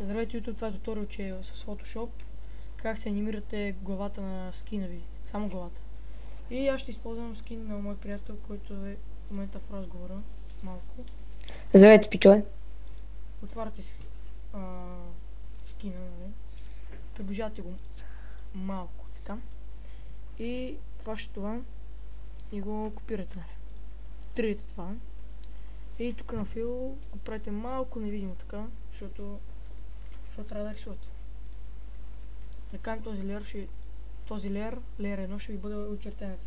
Здравейте, YouTube, това е туториал, че е с Photoshop как се анимирате главата на скина ви, само главата. И аз ще използвам скин на мой приятел, който е в момента в разговора малко. Здравейте, пичове. Отваряте си скина, нали? Приближавате го малко, така. И фащате това и го копирате, нали? Трите това. И тук на фил го правите малко невидимо така, защото трябва да рисувате. Да кажем този леер 1 ще ви бъде очертенето.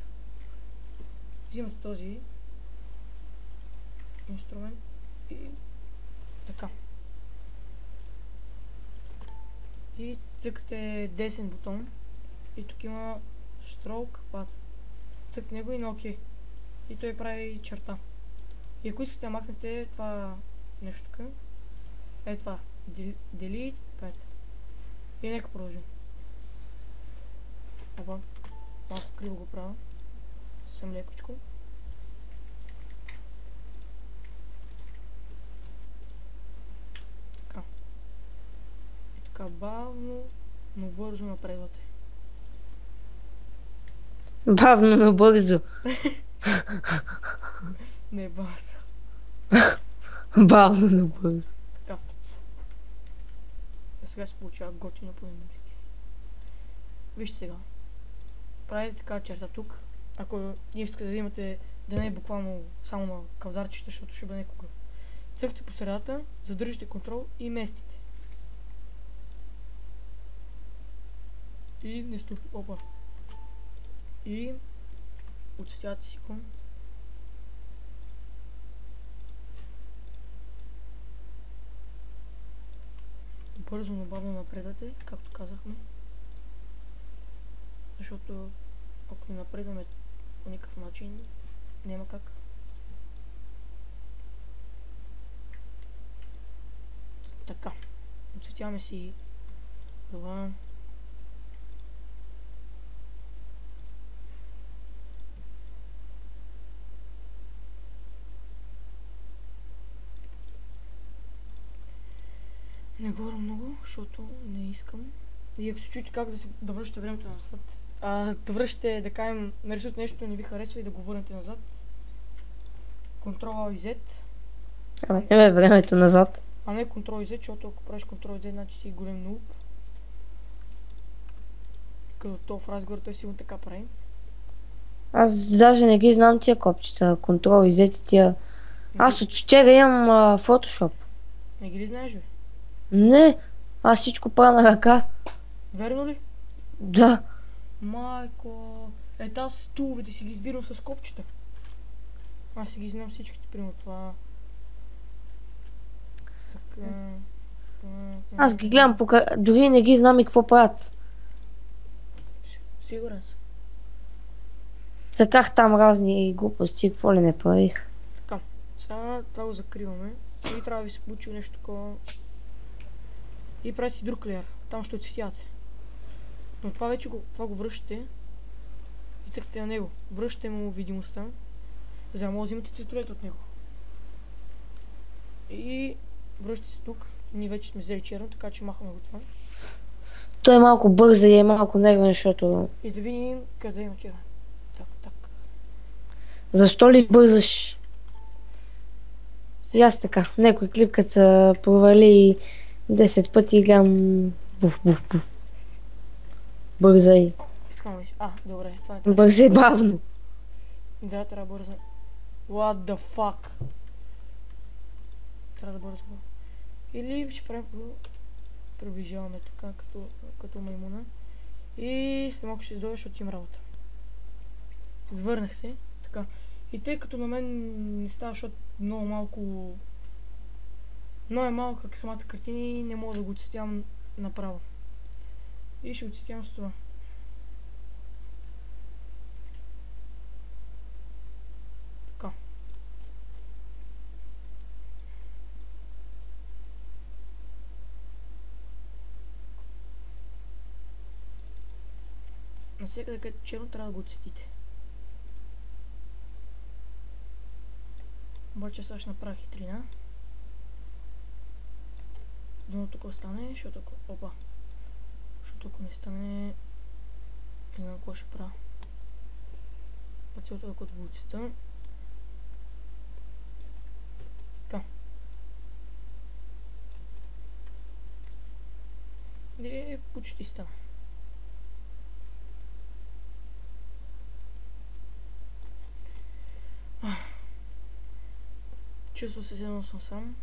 Взимате този инструмент и така. И цъкате десен бутон и тук има Stroke Path. Цъкате него и на OK. И той прави черта. И ако искате да махнете това нещо тук, е това. Delete 5. И нека продължим. Опа, малко криво го правя. Съм лекочко. Така. И така бавно, но бързо напредвате. Бавно, но бързо. Не баса. Бавно, но бързо. Така. Сега се получава готино по немски. Вижте сега. Правите така черта тук. Ако искате да имате, да не е буквално само на кавдарчета, защото ще бъде някога. Цъкате по средата, задържате контрол и местите. И не стопи. Опа. И отстявате си го. Бързо, но бавно напредате, както казахме. Защото ако не напредваме по никакъв начин, няма как. Така. Отцветяваме си това. Не говоря много, защото не искам. И ако се чуете как да връщате времето назад, да връщате, да кажем, нарисувате нещо, не ви харесва и да го върнете назад. Ctrl и Z. Не времето назад. А не Ctrl и Z, защото ако правиш Ctrl и Z, значи си голем нуб. Като то в разговор той сигурно така прави. Аз даже не ги знам тия копчета. Контрол и Z тия. Аз от вчера имам Photoshop. Не ги ли знаеш, бе? Не, аз всичко правя на ръка. Верно ли? Да. Майко, аз стуловете си ги избирам с копчета. Аз си ги знам всичките, примерно това. Така. Аз ги гледам дори не ги знам и какво правят. Сигурен съм. Цъках там разни глупости, какво ли не правих. Така, сега това го закриваме. И трябва да ви се получи нещо такова. И правите си друг леер. Там ще отцветявате. Но това вече го връщате. И цъкате на него. Връщате му видимостта. За да може да взимате цветовете от него. И връщате се тук. Ние вече сме взели черно, така че махаме го това. Той е малко бърза и е малко нервен, защото... И да видим къде има черен. Так. Защо ли бързаш? И аз така. Некой клип, като се провали 10 пъти и гледам буф. Бързай. Искам да си. Добре. Това не Бързай бавно. Да, трябва бързо. What the fuck? Трябва да бързо. Или ще правим приближаваме така, като маймуна. И след малко ще издойда, защото имам работа. Звърнах се. Така. И тъй като на мен не става, защото много е малко как самата картина и не мога да го цитявам направо. И ще го цитявам с това. Така. Навсякъде където черно трябва да го цветите. Обаче сега ще направя хитрина. Дано тук остане, защото ако... Опа. Защото ако не стане... Не знам какво ще правя. Пътилата от вулицата. Така. И почти стана. Чувствам се едно съм сам.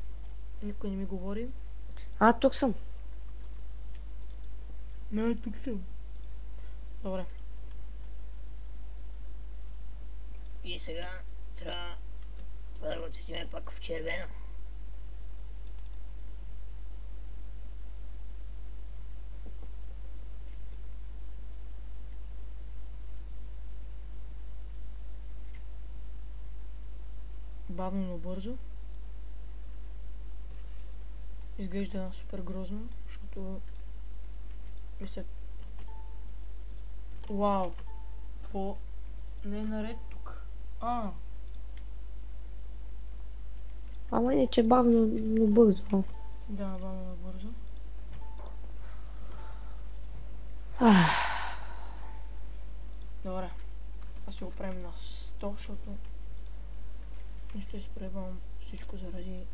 Никой не ми говори. Тук съм. Не, тук съм. Добре. И сега трябва това да го цветиме пак в червено. Бавно, но бързо. Изглежда супер грозно, защото мисля... Вау! Какво не е наред тук? Ама не, че бавно, но бързо. Да, бавно, но бързо. Добре. Аз ще го правим на 100, защото не ще изпребвам всичко заради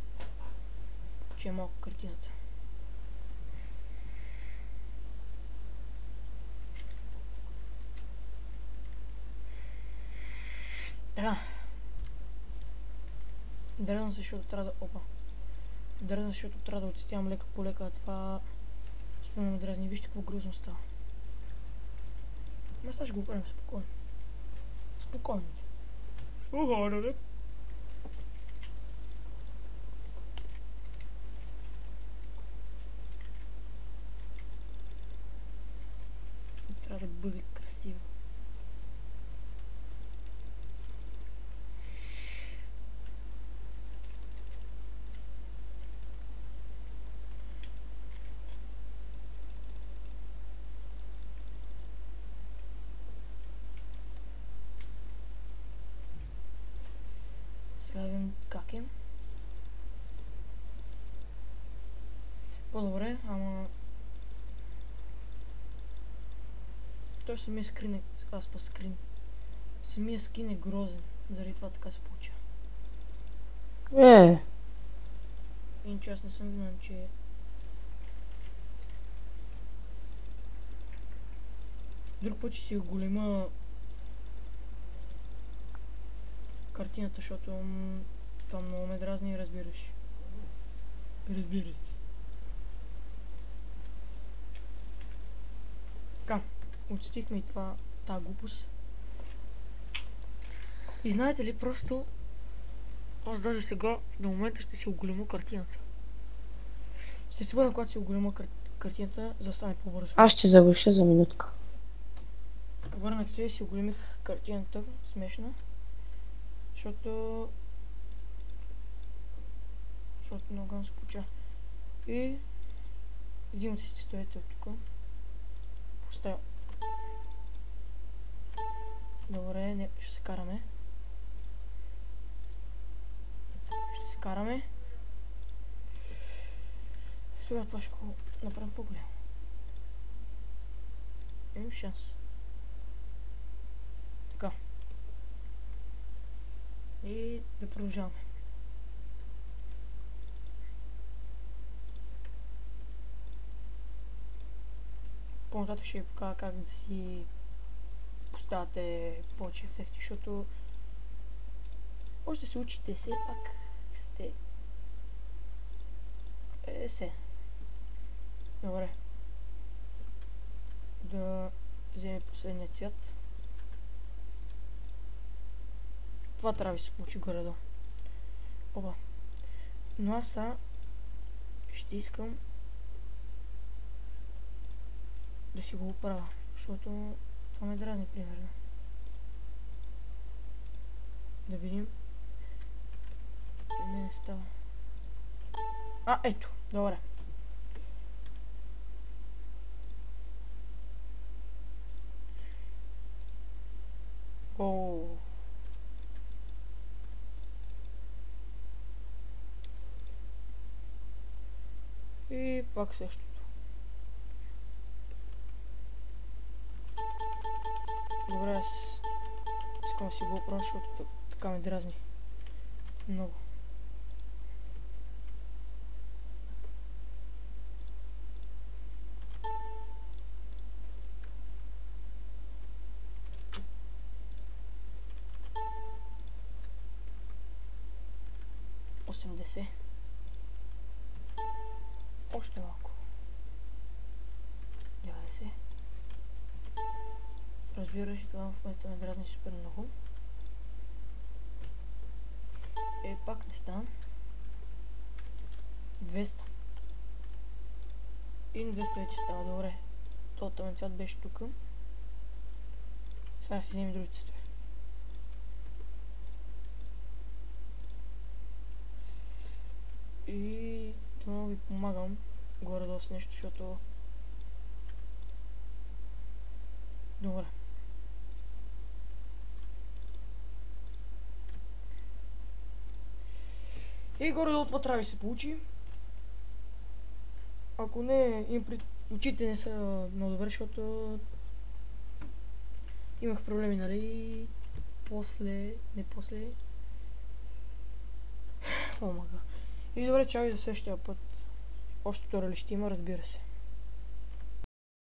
че е малко картината. Така. Дръзна се, защото трябва да... Опа. Дръзна се, защото трябва да отцетявам лека по лека, а това... Спомня ме дразни. Вижте какво грозно става. Ма сега ще го правим спокойно. Спокойно. Спокойно, да? Трябва да бъде красиво. Сега видим как е. По-добре, ама... Той самия скрин е... Аз па скрин. Самия скин е грозен. Заради това така се получи. Иначе аз не съм виновен, че... Друг път ще си голема... картината, защото това много ме дразни и разбираш. Разбира се. Така, отстихме и това, тази глупост. И знаете ли, просто аз даже сега на момента ще си оголема картината. Ще се върна, когато си оголема картината, за да стане по-бързо. Аз ще заглуша за минутка. Върнах се и си оголемих картината, смешно. Защото много се получа. И взимам си стоите от тук. Поставя. Добре, не, ще се караме. Сега това ще го направим по-голямо. Имам шанс. Така. И да продължаваме. По-нататък ще ви покажа как да си поставяте повече ефекти, защото може да се учите, все пак сте... Добре. Да вземем последния цвят. Това трябва да се получи горе-долу. Опа. Но аз ще искам да си го оправя, защото това ме дразни примерно. Да видим. Не става. Ето, добре. Ооо. И Пак същото. Добре, аз искам да си го оправя, защото така ме дразни. Много. Още малко. 90. Разбираш, и това в момента ме дразни супер много. Пак не стана. 200. И на 200 вече става добре. Тотален цвят беше тук. Сега си вземи други цветове. И това ви помагам горе-долу с нещо, защото... Добре. И горе-долу това трябва да се получи. Ако не, очите не са много добре, защото имах проблеми, нали? Не после. Омага. И добре, чао и до следващия път. Още туториали ще има, разбира се.